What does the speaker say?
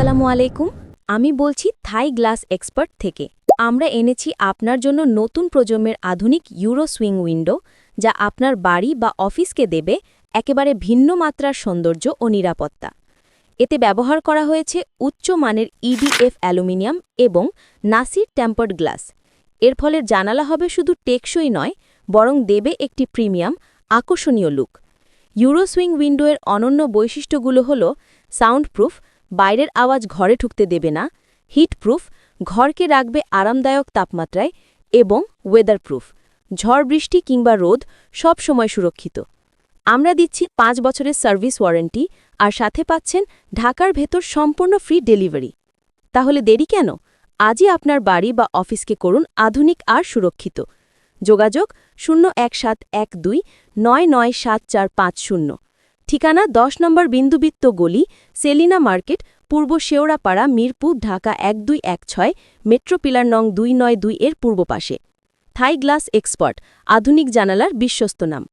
আসসালামু আলাইকুম। আমি বলছি থাই গ্লাস এক্সপার্ট থেকে। আমরা এনেছি আপনার জন্য নতুন প্রজন্মের আধুনিক ইউরো সুইং উইন্ডো, যা আপনার বাড়ি বা অফিসকে দেবে একেবারে ভিন্ন মাত্রার সৌন্দর্য ও নিরাপত্তা। এতে ব্যবহার করা হয়েছে উচ্চ মানের ইডিএফ অ্যালুমিনিয়াম এবং নাসির টেম্পার্ড গ্লাস। এর ফলে জানালা হবে শুধু টেকসই নয়, বরং দেবে একটি প্রিমিয়াম, আকর্ষণীয় লুক। ইউরো সুইং উইন্ডোয়ের অনন্য বৈশিষ্ট্যগুলো হল সাউন্ড প্রুফ, বাইরের আওয়াজ ঘরে ঢুকতে দেবে না; হিট প্রুফ, ঘরকে রাখবে আরামদায়ক তাপমাত্রায়; এবং ওয়েদার প্রুফ, ঝড় বৃষ্টি কিংবা রোদ সব সময় সুরক্ষিত। আমরা দিচ্ছি 5 বছরের সার্ভিস ওয়ারেন্টি, আর সাথে পাচ্ছেন ঢাকার ভেতর সম্পূর্ণ ফ্রি ডেলিভারি। তাহলে দেরি কেন? আজই আপনার বাড়ি বা অফিসকে করুন আধুনিক আর সুরক্ষিত। যোগাযোগ 01712997450। ঠিকানা 10 নম্বর বিন্দুবৃত্ত গলি, সেলিনা মার্কেট, পূর্ব শেওড়াপাড়া, মিরপুর, ঢাকা 1216, মেট্রো পিলার নং 292 এর পূর্ব পাশে। থাই গ্লাস এক্সপার্ট, আধুনিক জানালার বিশ্বস্ত নাম।